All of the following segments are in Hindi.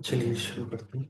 चलिए शुरू करते हैं।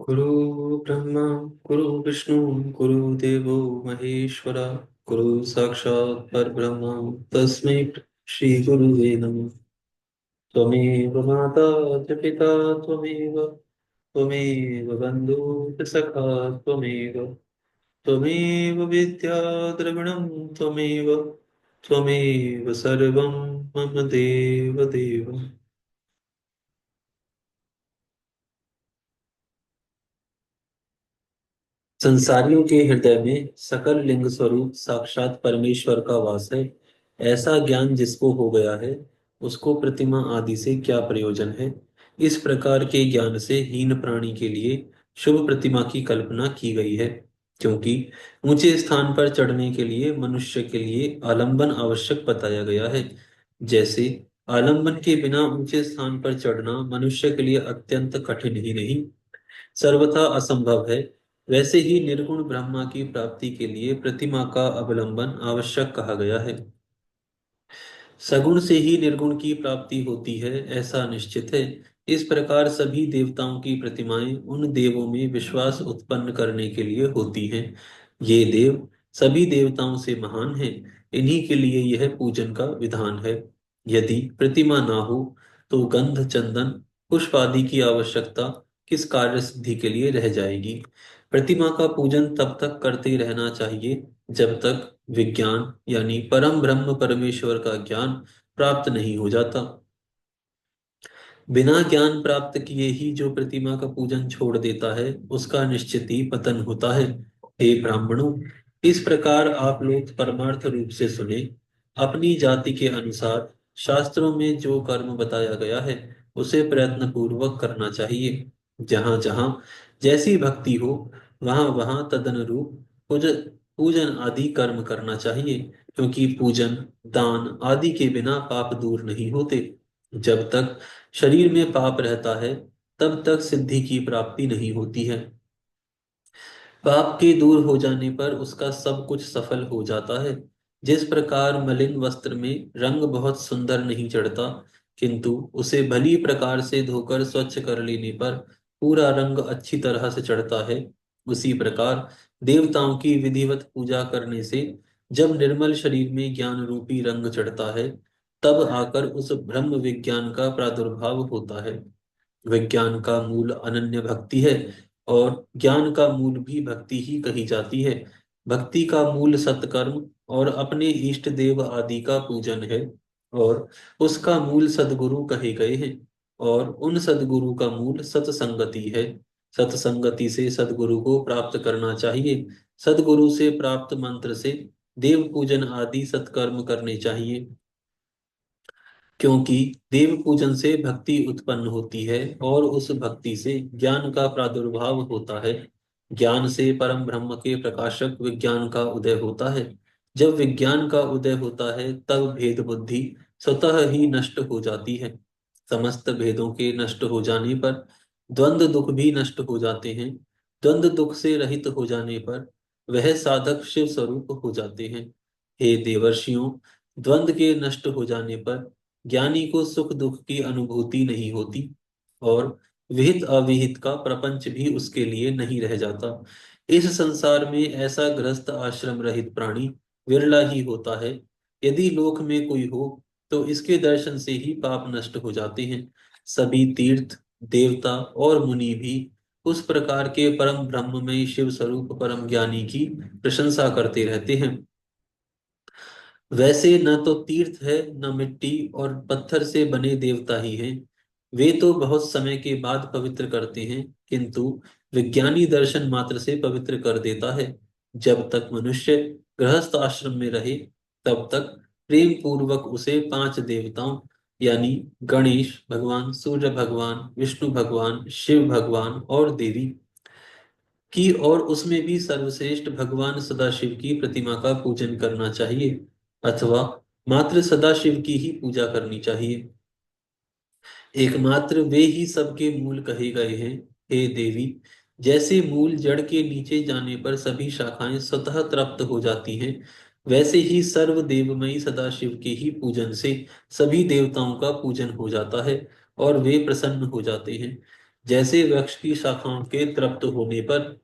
गुरु ब्रह्मा गुरु विष्णु गुरु देवो महेश्वरा गुरु साक्षात् परब्रह्म तस्मै श्री गुरुवे नमः। त्वमेव माता च पिता त्वमेव त्वमेव बन्धुः च सखा त्वमेव त्वमेव विद्या द्रविणं त्वमेव त्वमेव सर्वं मम देव देव। संसारियों के हृदय में सकल लिंग स्वरूप साक्षात परमेश्वर का वास है। ऐसा ज्ञान जिसको हो गया है, उसको प्रतिमा आदि से क्या प्रयोजन है। इस प्रकार के ज्ञान से हीन प्राणी के लिए शुभ प्रतिमा की कल्पना की गई है, क्योंकि ऊंचे स्थान पर चढ़ने के लिए मनुष्य के लिए आलंबन आवश्यक बताया गया है। जैसे आलंबन के बिना ऊंचे स्थान पर चढ़ना मनुष्य के लिए अत्यंत कठिन ही नहीं, सर्वथा असंभव है, वैसे ही निर्गुण ब्रह्मा की प्राप्ति के लिए प्रतिमा का अवलंबन आवश्यक कहा गया है। सगुण से ही निर्गुण की प्राप्ति होती है, ऐसा निश्चित है। इस प्रकार सभी देवताओं की प्रतिमाएं उन देवों में विश्वास उत्पन्न करने के लिए होती हैं। ये देव सभी देवताओं से महान हैं, इन्हीं के लिए यह पूजन का विधान है। यदि प्रतिमा ना हो तो गंध चंदन पुष्प आदि की आवश्यकता किस कार्य सिद्धि के लिए रह जाएगी। प्रतिमा का पूजन तब तक करते रहना चाहिए जब तक विज्ञान यानी परम ब्रह्म परमेश्वर का ज्ञान प्राप्त नहीं हो जाता। बिना ज्ञान प्राप्त किए ही जो प्रतिमा का पूजन छोड़ देता है, उसका निश्चित ही पतन होता है। हे ब्राह्मणों, इस प्रकार आप लोग परमार्थ रूप से सुने। अपनी जाति के अनुसार शास्त्रों में जो कर्म बताया गया है, उसे प्रयत्न पूर्वक करना चाहिए। जहाँ जहाँ जैसी भक्ति हो, वहां वहां तदनुरूप पूज पूजन आदि कर्म करना चाहिए, क्योंकि पूजन दान आदि के बिना पाप दूर नहीं होते। जब तक शरीर में पाप रहता है, तब तक सिद्धि की प्राप्ति नहीं होती है। पाप के दूर हो जाने पर उसका सब कुछ सफल हो जाता है। जिस प्रकार मलिन वस्त्र में रंग बहुत सुंदर नहीं चढ़ता, किंतु उसे भली प्रकार से धोकर स्वच्छ कर लेने पर पूरा रंग अच्छी तरह से चढ़ता है, उसी प्रकार देवताओं की विधिवत पूजा करने से जब निर्मल शरीर में ज्ञान रूपी रंग चढ़ता है, तब आकर उस ब्रह्म विज्ञान का प्रादुर्भाव होता है। विज्ञान का मूल अनन्य भक्ति है, और ज्ञान का मूल भी भक्ति ही कही जाती है। भक्ति का मूल सत्कर्म और अपने इष्ट देव आदि का पूजन है, और उसका मूल सद्गुरु कहे गए हैं। और उन सद्गुरु का मूल सत्संगति है। सत्संगति से सद्गुरु को प्राप्त करना चाहिए। सद्गुरु से प्राप्त मंत्र से देव पूजन आदि सत्कर्म करने चाहिए, क्योंकि देव पूजन से भक्ति उत्पन्न होती है और उस भक्ति से ज्ञान का प्रादुर्भाव होता है। ज्ञान से परम ब्रह्म के प्रकाशक विज्ञान का उदय होता है। जब विज्ञान का उदय होता है, तब भेद बुद्धि स्वतः ही नष्ट हो जाती है। समस्त भेदों के नष्ट हो जाने पर द्वंद्व दुख भी नष्ट हो जाते हैं। द्वंद्व दुख से रहित हो जाने पर वह साधक शिव स्वरूप हो जाते हैं। हे देवर्षियों, द्वंद्व के नष्ट हो जाने पर ज्ञानी को सुख दुख की अनुभूति नहीं होती, और विहित अविहित का प्रपंच भी उसके लिए नहीं रह जाता। इस संसार में ऐसा गृहस्थ आश्रम रहित प्राणी विरला ही होता है। यदि लोक में कोई हो, तो इसके दर्शन से ही पाप नष्ट हो जाते हैं। सभी तीर्थ देवता और मुनि भी उस प्रकार के परम ब्रह्म में शिव स्वरूप परम ज्ञानी की प्रशंसा करते रहते हैं। वैसे न तो तीर्थ है, न मिट्टी और पत्थर से बने देवता ही हैं। वे तो बहुत समय के बाद पवित्र करते हैं, किंतु विज्ञानी दर्शन मात्र से पवित्र कर देता है। जब तक मनुष्य गृहस्थ आश्रम में रहे, तब तक प्रेम पूर्वक उसे पांच देवताओं यानी गणेश भगवान, सूर्य भगवान, विष्णु भगवान, शिव भगवान और देवी की, और उसमें भी सर्वश्रेष्ठ भगवान सदाशिव की प्रतिमा का पूजन करना चाहिए, अथवा मात्र सदाशिव की ही पूजा करनी चाहिए। एकमात्र वे ही सबके मूल कहे गए हैं। हे देवी, जैसे मूल जड़ के नीचे जाने पर सभी शाखाएं स्वतः तृप्त हो जाती हैं, वैसे ही सर्व देवमयी सदाशिव के ही पूजन से सभी देवताओं का पूजन हो जाता है, और वे प्रसन्न हो जाते हैं। जैसे वृक्ष की शाखाओं के तृप्त होने पर,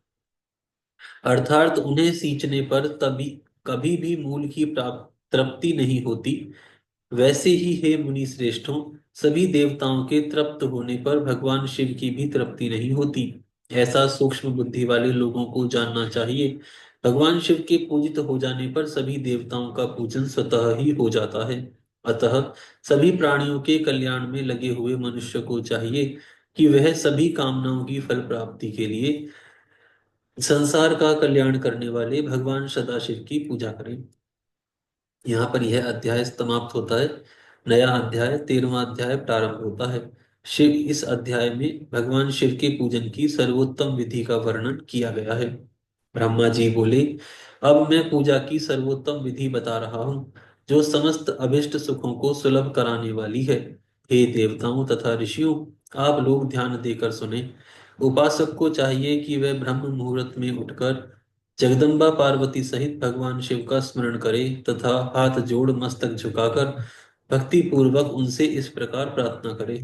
अर्थात उन्हें सींचने पर तभी कभी भी मूल की प्राप्त तृप्ति नहीं होती, वैसे ही हे मुनि श्रेष्ठों, सभी देवताओं के तृप्त होने पर भगवान शिव की भी तृप्ति नहीं होती। ऐसा सूक्ष्म बुद्धि वाले लोगों को जानना चाहिए। भगवान शिव के पूजित हो जाने पर सभी देवताओं का पूजन स्वतः ही हो जाता है। अतः सभी प्राणियों के कल्याण में लगे हुए मनुष्य को चाहिए कि वह सभी कामनाओं की फल प्राप्ति के लिए संसार का कल्याण करने वाले भगवान सदाशिव की पूजा करें। यहाँ पर यह अध्याय समाप्त होता है। नया अध्याय 13वां अध्याय प्रारंभ होता है। शिव इस अध्याय में भगवान शिव के पूजन की सर्वोत्तम विधि का वर्णन किया गया है। ब्रह्मा जी बोले, अब मैं पूजा की सर्वोत्तम विधि बता रहा हूँ, जो समस्त अभिष्ट सुखों को सुलभ कराने वाली है। हे देवताओं तथा ऋषियों, आप लोग ध्यान देकर सुने। उपासक को चाहिए कि वह ब्रह्म मुहूर्त में उठकर जगदम्बा पार्वती सहित भगवान शिव का स्मरण करे तथा हाथ जोड़ मस्तक झुकाकर भक्ति पूर्वक उनसे इस प्रकार प्रार्थना करे।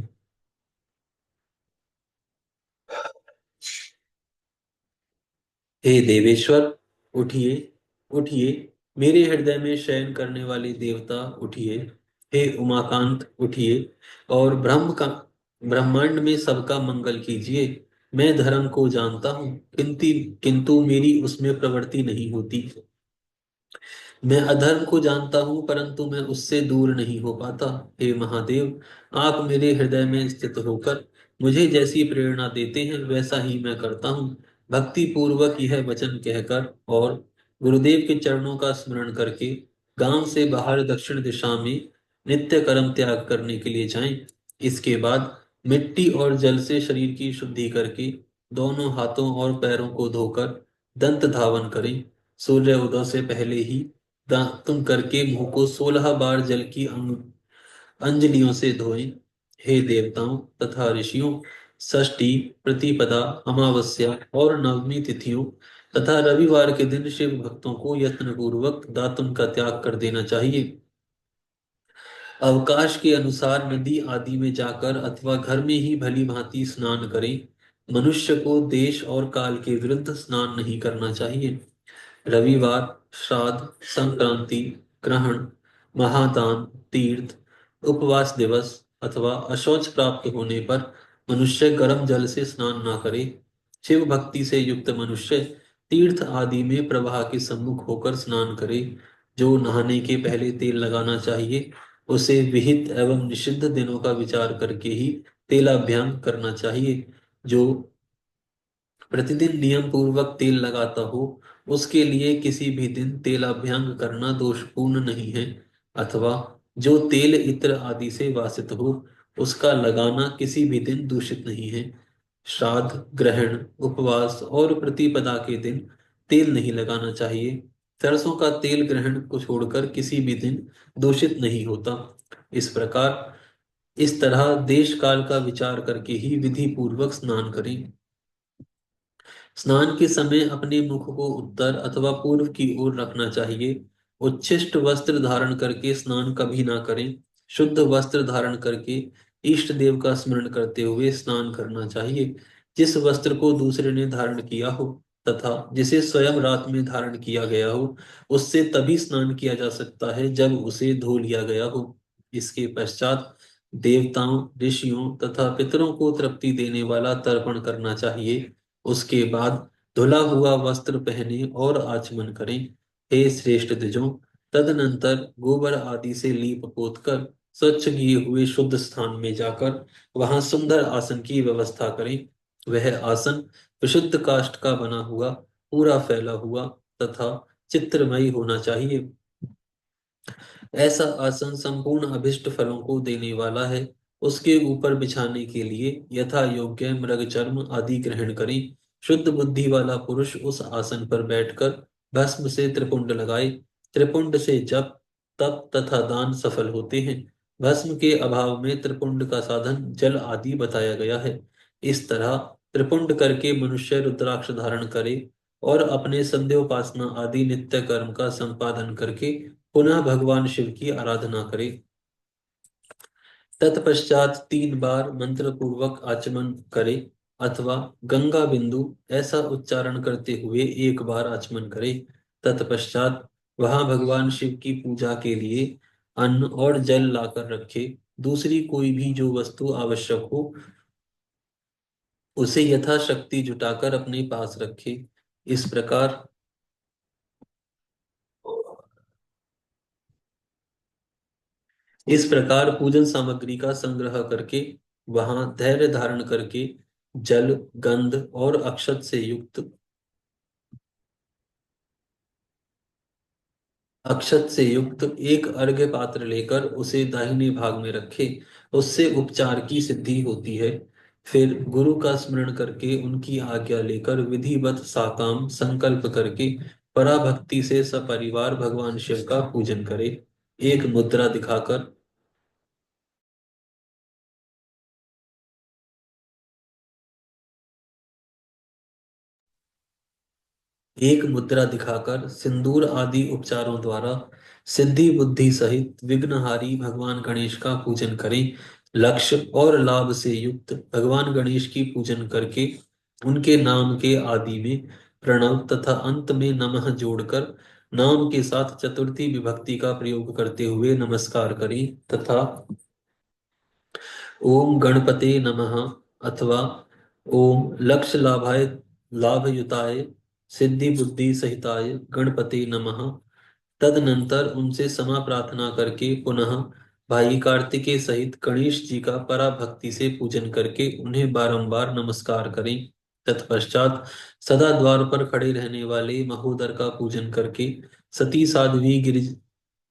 हे देवेश्वर, उठिए, उठिए, मेरे हृदय में शयन करने वाले देवता उठिए। हे उमाकांत उठिए और ब्रह्मांड में सबका मंगल कीजिए। मैं धर्म को जानता हूँ, किंतु किंतु मेरी उसमें प्रवृत्ति नहीं होती। मैं अधर्म को जानता हूं, परंतु मैं उससे दूर नहीं हो पाता। हे महादेव, आप मेरे हृदय में स्थित होकर मुझे जैसी प्रेरणा देते हैं वैसा ही मैं करता हूँ। भक्ति पूर्वक यह वचन कहकर और गुरुदेव के चरणों का स्मरण करके गांव से बाहर दक्षिण दिशा में नित्य कर्म त्याग करने के लिए जाएं। इसके बाद मिट्टी और जल से शरीर की शुद्धि करके दोनों हाथों और पैरों को धोकर दंत धावन करें। सूर्य उदय से पहले ही दातुन करके मुंह को 16 बार जल की अंजलियों से धोएं। हे देवताओं तथा ऋषियों, षष्ठी, प्रतिपदा, अमावस्या और नवमी तिथियों तथा रविवार के दिन शिव भक्तों को यत्न पूर्वक दातुन का त्याग कर देना चाहिए। अवकाश के अनुसार नदी आदि में जाकर अथवा घर में ही भली भांति स्नान करें। मनुष्य को देश और काल के विरुद्ध स्नान नहीं करना चाहिए। रविवार, श्राद्ध, संक्रांति, ग्रहण, महादान, तीर्थ, उपवास दिवस अथवा अशौच प्राप्त होने पर मनुष्य गर्म जल से स्नान न करे। शिव भक्ति से युक्त मनुष्य तीर्थ आदि में प्रवाह के सम्मुख होकर स्नान करे। जो नहाने के पहले तेल लगाना चाहिए, उसे विहित एवं निषिद्ध दिनों का विचार करके ही तेलाभ्यंग करना चाहिए। जो प्रतिदिन नियम पूर्वक तेल लगाता हो, उसके लिए किसी भी दिन तेलाभ्यंग करना दोषपूर्ण नहीं है। अथवा जो तेल इत्र आदि से वासित हो, उसका लगाना किसी भी दिन दूषित नहीं है। श्राद्ध, ग्रहण, उपवास और प्रतिपदा के दिन तेल नहीं लगाना चाहिए। सरसों का तेल ग्रहण को छोड़कर किसी भी दिन दूषित नहीं होता। इस प्रकार इस तरह देश काल का विचार करके ही विधि पूर्वक स्नान करें। स्नान के समय अपने मुख को उत्तर अथवा पूर्व की ओर रखना चाहिए। उच्छिष्ट वस्त्र धारण करके स्नान कभी ना करें। शुद्ध वस्त्र धारण करके इष्ट देव का स्मरण करते हुए स्नान करना चाहिए। जिस वस्त्र को दूसरे ने धारण किया हो तथा जिसे स्वयं रात में धारण किया गया हो, उससे तभी स्नान किया जा सकता है जब उसे धो लिया गया हो। इसके पश्चात देवताओं, ऋषियों तथा पितरों को तृप्ति देने वाला तर्पण करना चाहिए। उसके बाद धुला हुआ वस्त्र पहने और आचमन करें। हे श्रेष्ठ द्विजों, तदनंतर गोबर आदि से लीप पोत कर स्वच्छ किए हुए शुद्ध स्थान में जाकर वहां सुंदर आसन की व्यवस्था करें। वह आसन विशुद्ध काष्ठ का बना हुआ, पूरा फैला हुआ तथा चित्रमयी होना चाहिए। ऐसा आसन संपूर्ण अभिष्ट फलों को देने वाला है। उसके ऊपर बिछाने के लिए यथा योग्य मृग चर्म आदि ग्रहण करें। शुद्ध बुद्धि वाला पुरुष उस आसन पर बैठकर भस्म से त्रिपुंड लगाए। त्रिपुंड से जप, तप तथा दान सफल होते हैं। भस्म के अभाव में त्रिपुंड का साधन जल आदि बताया गया है। इस तरह त्रिपुंड करके मनुष्य रुद्राक्ष धारण करे और अपने संध्योपासना आदि नित्य कर्म का संपादन करके पुनः भगवान शिव की आराधना करें। तत्पश्चात 3 बार मंत्र पूर्वक आचमन करे, अथवा गंगा बिंदु ऐसा उच्चारण करते हुए 1 बार आचमन करे। तत्पश्चात वहां भगवान शिव की पूजा के लिए अन्न और जल लाकर रखे। दूसरी कोई भी जो वस्तु आवश्यक हो उसे यथाशक्ति जुटाकर अपने पास रखे। इस प्रकार इस प्रकार पूजन सामग्री का संग्रह करके वहां धैर्य धारण करके जल, गंध और अक्षत से युक्त एक अर्घ्य पात्र लेकर उसे दाहिने भाग में रखे। उससे उपचार की सिद्धि होती है। फिर गुरु का स्मरण करके उनकी आज्ञा लेकर विधिवत साकाम संकल्प करके पराभक्ति से सपरिवार भगवान शिव का पूजन करे। एक मुद्रा दिखाकर सिंदूर आदि उपचारों द्वारा सिद्धि बुद्धि सहित विघ्नहारी भगवान गणेश का पूजन करें। लक्ष्य और लाभ से युक्त भगवान गणेश की पूजन करके उनके नाम के आदि में प्रणव तथा अंत में नमः जोड़कर नाम के साथ चतुर्थी विभक्ति का प्रयोग करते हुए नमस्कार करें, तथा ओम गणपते नमः अथवा ओम लक्ष्य लाभाय लाभयुताय सिद्धि बुद्धि सहिताय गणपते नमः। तदनंतर उनसे क्षमा प्रार्थना करके पुनः भाई कार्तिकेय सहित गणेश जी का पराभक्ति से पूजन करके उन्हें बारंबार नमस्कार करें। तत्पश्चात सदा द्वार पर खड़े रहने वाले महोदर का पूजन करके सती साध्वी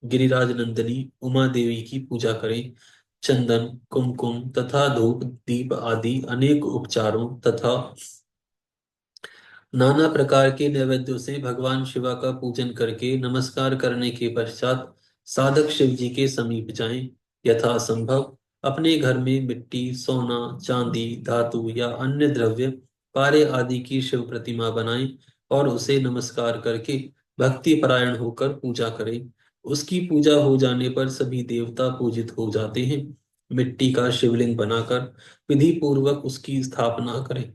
गिरिराज नंदिनी उमा देवी की पूजा करें। चंदन, कुमकुम तथा धूप दीप आदि अनेक उपचारों तथा नाना प्रकार के नैवेद्यों से भगवान शिवा का पूजन करके नमस्कार करने के पश्चात साधक शिव जी के समीप जाएं। यथा संभव अपने घर में मिट्टी, सोना, चांदी, धातु या अन्य द्रव्य पारे आदि की शिव प्रतिमा बनाएं और उसे नमस्कार करके भक्ति परायण होकर पूजा करें। उसकी पूजा हो जाने पर सभी देवता पूजित हो जाते हैं। मिट्टी का शिवलिंग बनाकर विधि पूर्वक उसकी स्थापना करें।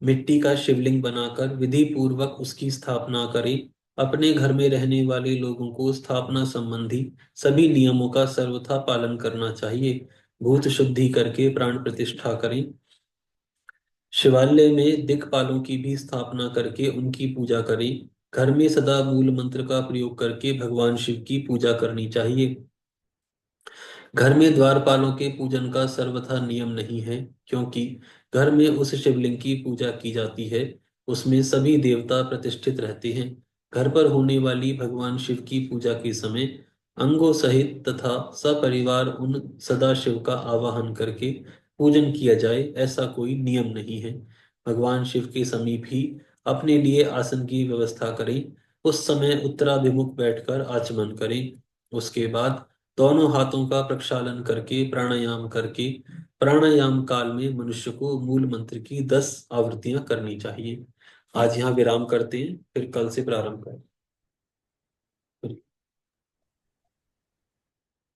मिट्टी का शिवलिंग बनाकर विधि पूर्वक उसकी स्थापना करें। अपने घर में रहने वाले लोगों को स्थापना संबंधी सभी नियमों का सर्वथा पालन करना चाहिए। भूत शुद्धि करके प्राण प्रतिष्ठा करें। शिवालय में दिक्पालों की भी स्थापना करके उनकी पूजा करें। घर में सदा मूल मंत्र का प्रयोग करके भगवान शिव की पूजा करनी चाहिए। घर में द्वारपालों के पूजन का सर्वथा नियम नहीं है, क्योंकि घर में उस शिवलिंग की पूजा की जाती है उसमें सभी देवता प्रतिष्ठित रहते हैं। घर पर होने वाली भगवान शिव की पूजा के समय अंगों सहित तथा सपरिवार उन सदाशिव का आवाहन करके पूजन किया जाए, ऐसा कोई नियम नहीं है। भगवान शिव के समीप ही अपने लिए आसन की व्यवस्था करें। उस समय उत्तराभिमुख बैठकर आचमन करें। उसके बाद दोनों हाथों का प्रक्षालन करके प्राणायाम करके प्राणायाम काल में मनुष्य को मूल मंत्र की 10 आवृत्तियां करनी चाहिए। आज यहाँ विराम करते हैं, फिर कल से प्रारंभ करें।